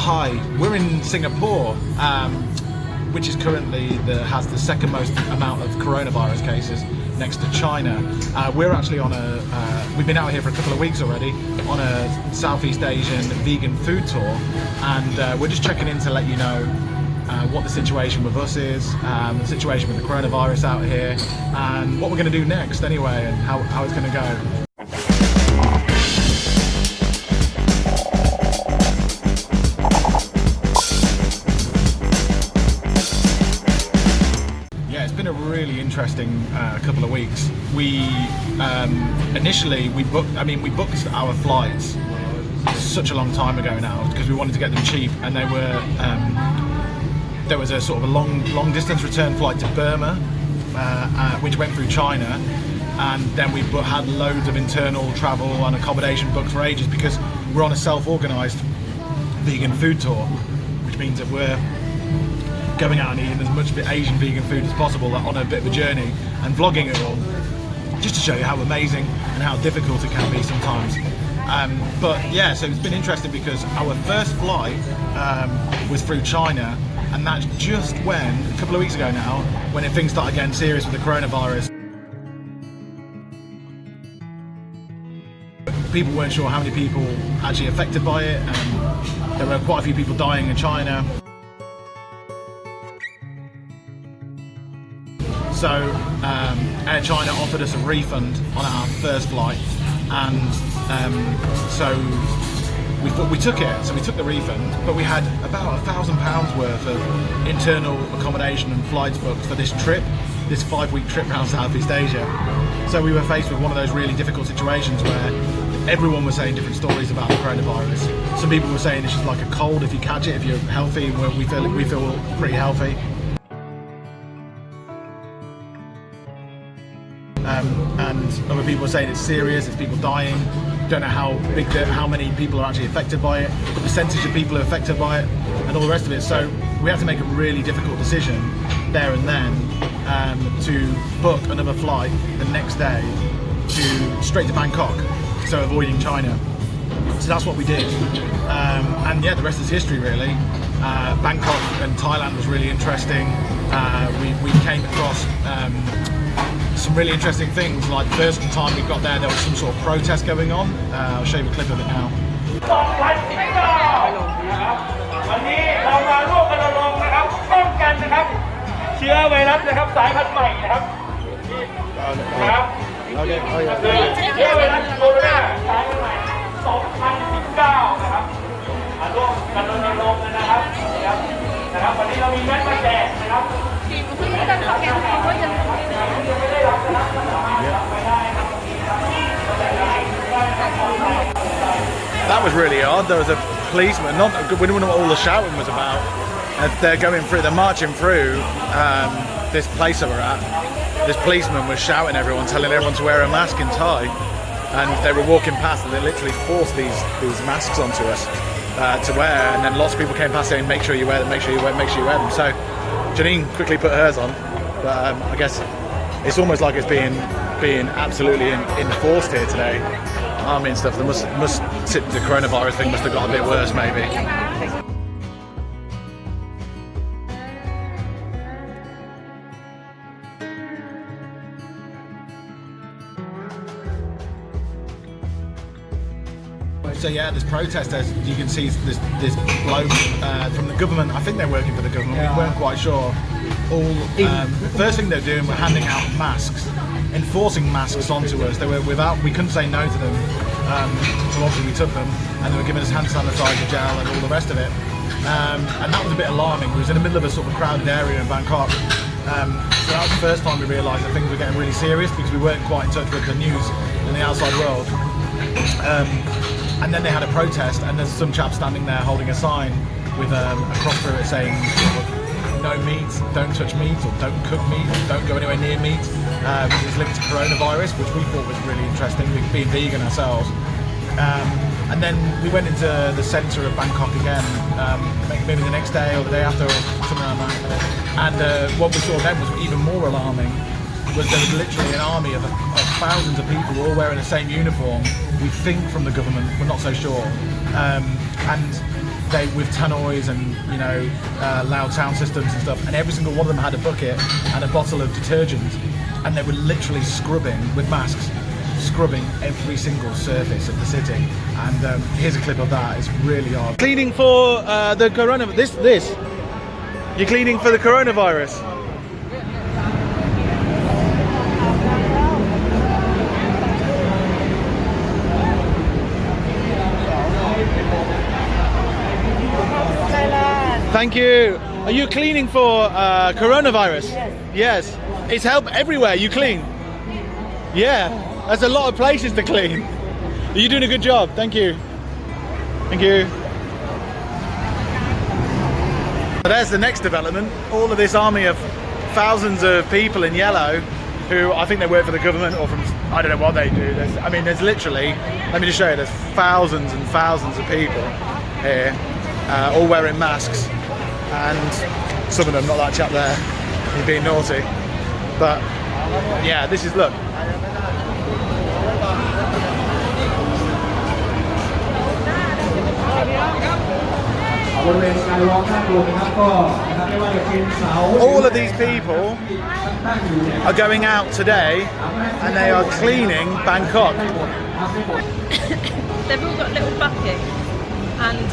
Hi, we're in Singapore, which is currently has the second most amount of coronavirus cases next to China. We're actually on we've been out here for a couple of weeks already on a Southeast Asian vegan food tour, and we're just checking in to let you know what the situation with us is, the situation with the coronavirus out here, and what we're going to do next anyway, and how it's going to go. Been a really interesting couple of weeks. We initially we booked our flights such a long time ago now because we wanted to get them cheap, and they were there was a sort of a long distance return flight to Burma, which went through China, and then we had loads of internal travel and accommodation booked for ages because we're on a self-organised vegan food tour, which means that we're going out and eating as much Asian vegan food as possible on a bit of a journey and vlogging it all, just to show you how amazing and how difficult it can be sometimes. But yeah, so it's been interesting because our first flight was through China, and that's just when, a couple of weeks ago now, when things started getting serious with the coronavirus. People weren't sure how many people actually affected by it, and there were quite a few people dying in China. So Air China offered us a refund on our first flight, and so we took it. So we took the refund, but we had about £1,000 worth of internal accommodation and flights booked for this trip, this 5-week trip around Southeast Asia. So we were faced with one of those really difficult situations where everyone was saying different stories about the coronavirus. Some people were saying it's just like a cold if you catch it, if you're healthy. We feel pretty healthy. And other people are saying it's serious, it's people dying. Don't know how many people are actually affected by it, the percentage of people who are affected by it, and all the rest of it. So we had to make a really difficult decision there and then to book another flight the next day straight to Bangkok, so avoiding China. So that's what we did, and yeah, the rest is history really. Bangkok and Thailand was really interesting. We came across some really interesting things. Like the first time we got there was some sort of protest going on. I'll show you a clip of it now. วันนี้เรามาร่วมกันรณรงค์นะครับป้องกันนะครับเชื้อไวรัสนะครับสายพันธุ์ใหม่นะครับครับเชื้อไวรัสโคโรนาสายพันธุ์ใหม่2019นะครับร่วมกันรณรงค์นะครับวันนี้เรามีแมสมาแจกนะครับ That was really odd. There was a policeman, we don't know what all the shouting was about. They're marching through this place that we're at. This policeman was shouting at everyone, telling everyone to wear a mask in Thai, and they were walking past and they literally forced these masks onto us to wear, and then lots of people came past saying, make sure you wear them, make sure you wear them. So Janine quickly put hers on, but I guess it's almost like it's being absolutely enforced here today. Army and stuff. The coronavirus thing must have got a bit worse, maybe. So yeah, this protest, as you can see, this bloke from the government. I think they're working for the government. We weren't quite sure. First thing they're doing, we're handing out masks, enforcing masks onto us. They were we couldn't say no to them, so obviously we took them, and they were giving us hand sanitizer gel and all the rest of it. And that was a bit alarming. We was in the middle of a sort of crowded area in Bangkok. So that was the first time we realised that things were getting really serious because we weren't quite in touch with the news and the outside world. And then they had a protest, and there's some chap standing there holding a sign with a cross through it saying, no meat, don't touch meat, or don't cook meat, or don't go anywhere near meat, which is linked to coronavirus, which we thought was really interesting, being vegan ourselves. And then we went into the centre of Bangkok again, maybe the next day or the day after or something like that. And what we saw then was even more alarming. was there was literally an army of thousands of people all wearing the same uniform. We think from the government, we're not so sure, and they with tannoys and loud sound systems and stuff, and every single one of them had a bucket and a bottle of detergent, and they were literally scrubbing with masks, scrubbing every single surface of the city. And here's a clip of that. It's really hard. Cleaning for the coronavirus. This. You're cleaning for the coronavirus. Thank you. Are you cleaning for coronavirus? Yes. Yes. It's help everywhere. You clean. Yeah. There's a lot of places to clean. Are you doing a good job? Thank you. Thank you. There's the next development. All of this army of thousands of people in yellow who I think they work for the government or from, I don't know what they do. There's literally, let me just show you, there's thousands and thousands of people here, all wearing masks. And some of them, not that chap there, he's being naughty. But yeah, this is, look. All of these people are going out today and they are cleaning Bangkok. They've all got little buckets and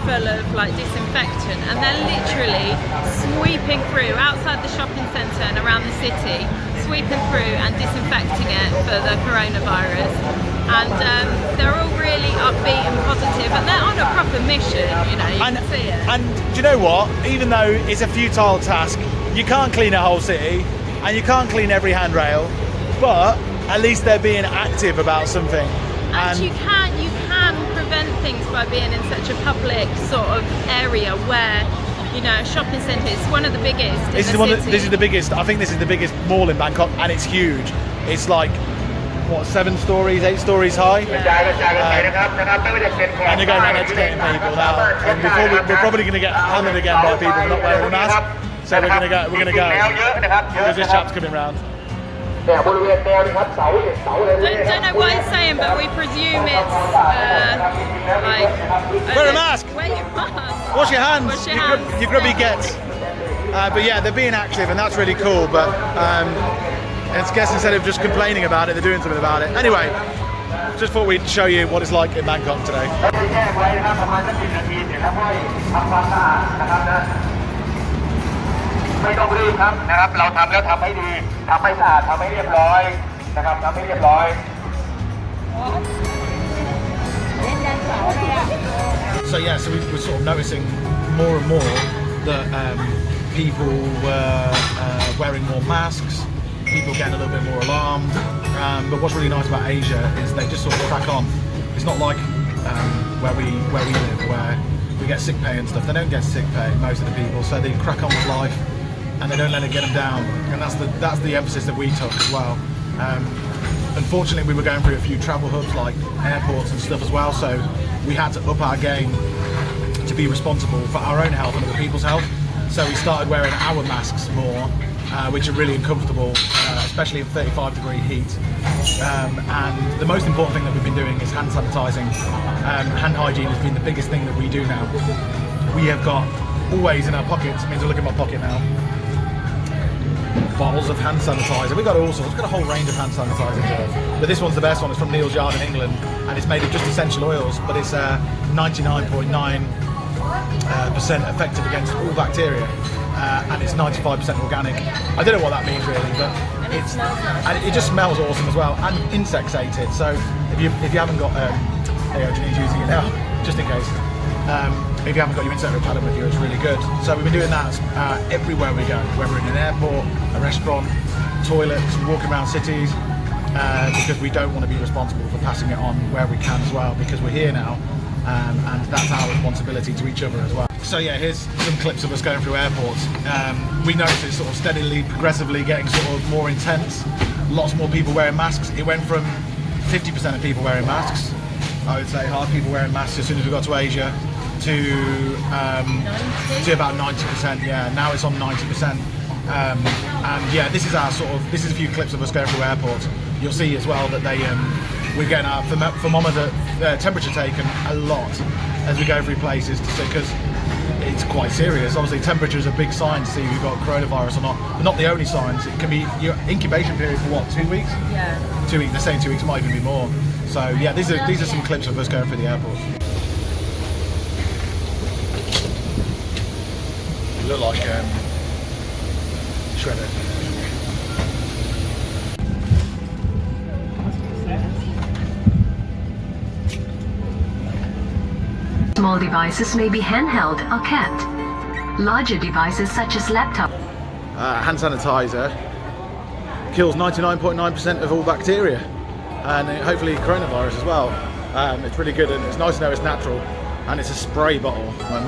full of like disinfection, and they're literally sweeping through outside the shopping centre and around the city, sweeping through and disinfecting it for the coronavirus. And they're all really upbeat and positive, and they're on a proper mission, you can see it. And do you know what? Even though it's a futile task, you can't clean a whole city and you can't clean every handrail, but at least they're being active about something. And you can prevent things by being in such a public sort of area where, a shopping centre is one of the biggest. This is the biggest. I think this is the biggest mall in Bangkok, and it's huge. It's like, what, 7 stories, 8 stories high? And they're going around educating people now. And before we're probably going to get hammered again by people not wearing a mask. So we're going to go because this chap's coming round. Don't know what he's saying, but we presume it's wear a mask. Wear your mask. Wash your hands. Wash your hands. You grubby gets. But yeah, they're being active, and that's really cool. But I guess instead of just complaining about it, they're doing something about it. Anyway, just thought we'd show you what it's like in Bangkok today. So yeah, so we're sort of noticing more and more that people were wearing more masks, people getting a little bit more alarmed. But what's really nice about Asia is they just sort of crack on. It's not like where we live, where we get sick pay and stuff. They don't get sick pay, most of the people, so they crack on with life and they don't let it get them down. And that's the emphasis that we took as well. Unfortunately, we were going through a few travel hubs like airports and stuff as well, so we had to up our game to be responsible for our own health and other people's health. So we started wearing our masks more, which are really uncomfortable, especially in 35-degree heat. And the most important thing that we've been doing is hand sanitising. Hand hygiene has been the biggest thing that we do now. We have got always in our pockets, it means I look in my pocket now, bottles of hand sanitizer. We've got all sorts, we've got a whole range of hand sanitizer here. But this one's the best one, it's from Neal's Yard in England, and it's made of just essential oils, but it's 99.9% effective against all bacteria, and it's 95% organic. I don't know what that means really, but it just smells awesome as well, and insects ate it. So if you haven't got, Janine's using it now, just in case. If you haven't got your insect repellent with you, it's really good. So we've been doing that everywhere we go, whether in an airport, a restaurant, toilets, walking around cities, because we don't want to be responsible for passing it on where we can as well, because we're here now, and that's our responsibility to each other as well. So yeah, here's some clips of us going through airports. We noticed it sort of steadily, progressively getting sort of more intense. Lots more people wearing masks. It went from 50% of people wearing masks, I would say, half people wearing masks as soon as we got to Asia, to about 90%. Yeah, now it's on 90%. And yeah, this is a few clips of us going through airports. You'll see as well that we're getting our thermometer temperature taken a lot as we go through places, because it's quite serious. Obviously, temperature is a big sign to see if you've got coronavirus or not. But not the only signs. It can be your incubation period for what, 2 weeks? Yeah. 2 weeks. They're saying 2 weeks, might even be more. So yeah, these are some clips of us going through the airport. You look like shredded. Small devices may be handheld or kept. Larger devices such as laptops. Hand sanitizer kills 99.9% of all bacteria, and hopefully coronavirus as well. It's really good, and it's nice to know it's natural, and it's a spray bottle. Like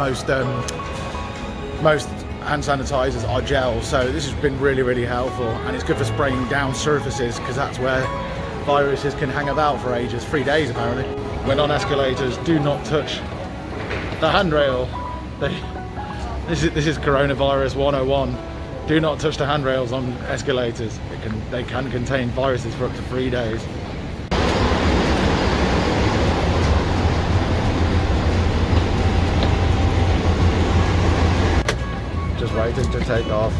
most hand sanitizers are gel, so this has been really helpful, and it's good for spraying down surfaces, because that's where viruses can hang about for ages. 3 days apparently. When on escalators, do not touch the handrail. This is coronavirus 101. Do not touch the handrails on escalators. They can contain viruses for up to 3 days. Just waiting to take off.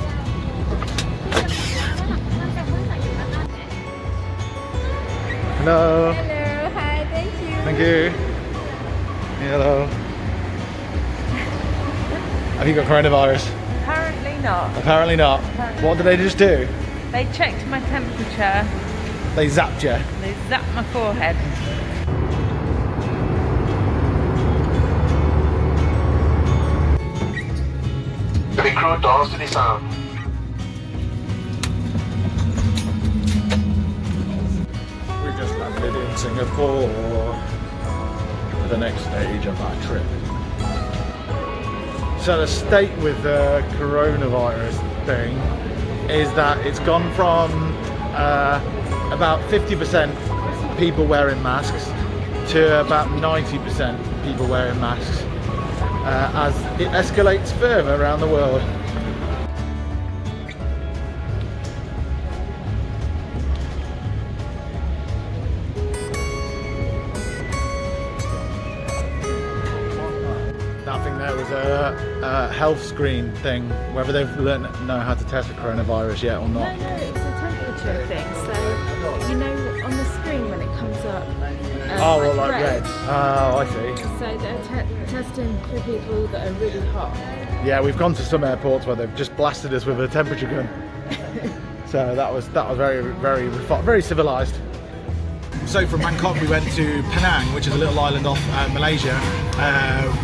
Hello. Hello, hi, thank you. Thank you. Hello. Have you got coronavirus? Apparently not. Apparently not. What did they just do? They checked my temperature. They zapped you. They zapped my forehead. The crew doors to the sound. We just landed in Singapore for the next stage of our trip. So the state with the coronavirus thing is that it's gone from about 50% people wearing masks to about 90% people wearing masks as it escalates further around the world. I think there was a health screen thing, whether they've know how to test for coronavirus yet or not. No, it's a temperature thing. So, you know, on the screen when it comes up. Like red. Oh, I see. So they're testing for people that are really hot. Yeah, we've gone to some airports where they've just blasted us with a temperature gun. So that was very civilized. So from Bangkok we went to Penang, which is a little island off Malaysia,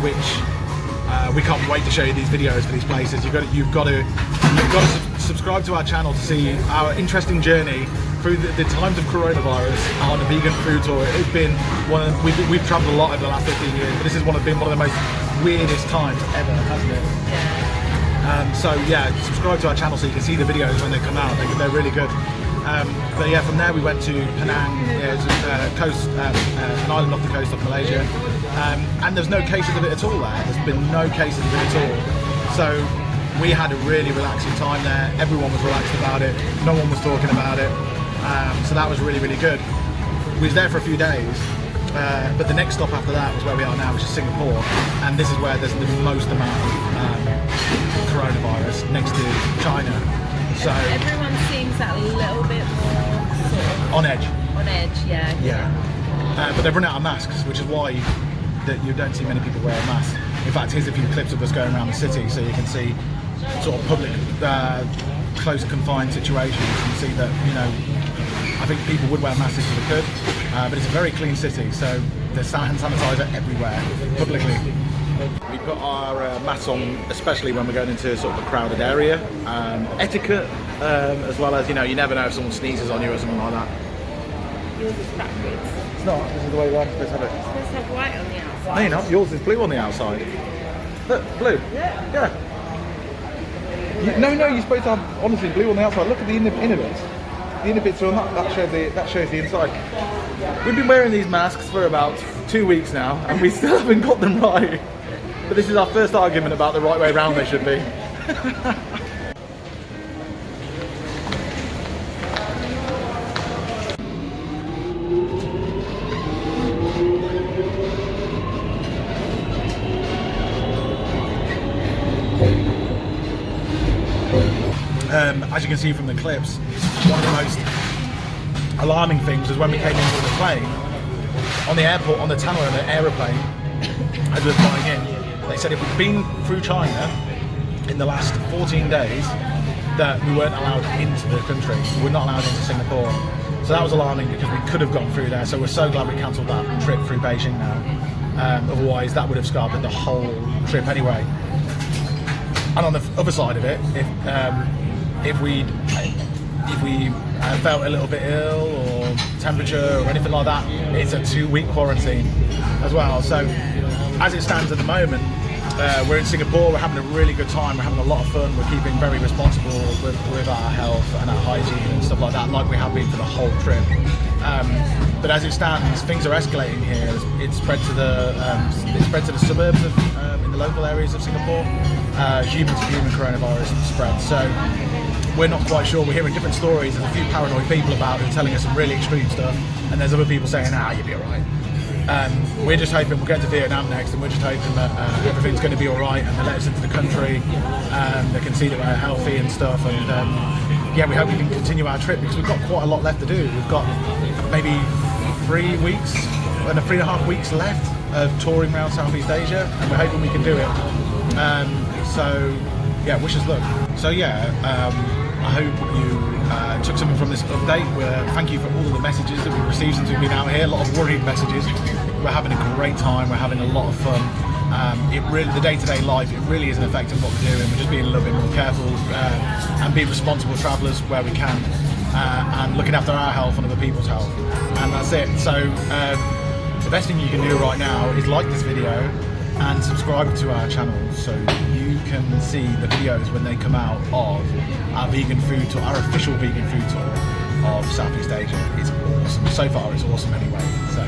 which we can't wait to show you these videos for these places. You've got to subscribe to our channel to see our interesting journey through the times of coronavirus on a vegan food tour. It's been we've travelled a lot over the last 15 years, but this has been one of the most weirdest times ever, hasn't it? Yeah. So yeah, subscribe to our channel so you can see the videos when they come out. They're really good. But yeah, from there we went to Penang. It's an island off the coast of Malaysia, and there's no cases of it at all there. There's been no cases of it at all. So we had a really relaxing time there. Everyone was relaxed about it. No one was talking about it. So that was really good. We was there for a few days, but the next stop after that was where we are now, which is Singapore, and this is where there's the most amount of coronavirus, next to China. So everyone seems a little bit more sort of on edge. On edge, yeah. Yeah. But they've run out of masks, which is why that you don't see many people wearing masks. In fact, here's a few clips of us going around the city, so you can see sort of public, close confined situations, and see that, you know, I think people would wear masks if they could, but it's a very clean city, so there's hand sanitizer everywhere, publicly. We put our masks on, especially when we're going into sort of a crowded area. Etiquette, as well as, you know, you never know if someone sneezes on you or something like that. Yours is backwards. It's not, this is the way we're supposed to have it. It's supposed to have white on the outside. No, you're not. Yours is blue on the outside. Look, blue. Yeah. No, you're supposed to have, honestly, blue on the outside. Look at the inner bits. The inner bits are on that shows the inside. We've been wearing these masks for about 2 weeks now, and we still haven't got them right. But this is our first argument about the right way round they should be. as you can see from the clips, one of the most alarming things was when we came into the plane, on the airport, on the tunnel of the aeroplane, as we were flying in, they said if we'd been through China in the last 14 days, that we weren't allowed into the country. We were not allowed into Singapore. So that was alarming because we could have gone through there. So we're so glad we cancelled that trip through Beijing now. Otherwise, that would have scarred the whole trip anyway. And on the other side of it, if we felt a little bit ill or temperature or anything like that, it's a 2-week quarantine as well. So as it stands at the moment, we're in Singapore, we're having a really good time, we're having a lot of fun, we're keeping very responsible with our health and our hygiene and stuff like that, like we have been for the whole trip. But as it stands, things are escalating here. It's spread to the suburbs of, in the local areas of Singapore. Human to human coronavirus spread. So we're not quite sure. We're hearing different stories. There's a few paranoid people about it telling us some really extreme stuff, and there's other people saying, you'll be alright. We're just hoping we'll get to Vietnam next, and we're just hoping that everything's going to be alright and they let us into the country. They can see that we're healthy and stuff, and we hope we can continue our trip because we've got quite a lot left to do. We've got maybe 3 weeks and 3.5 weeks left of touring around Southeast Asia, and we're hoping we can do it. Wish us luck. I hope you took something from this update. Thank you for all of the messages that we've received since we've been out here. A lot of worried messages. We're having a great time. We're having a lot of fun. The day-to-day life, it really isn't affecting what we're doing. We're just being a little bit more careful and being responsible travellers where we can, and looking after our health and other people's health. And that's it. So the best thing you can do right now is like this video and subscribe to our channel so you can see the videos when they come out of our vegan food tour, our official vegan food tour of Southeast Asia. It's awesome. So far it's awesome anyway. So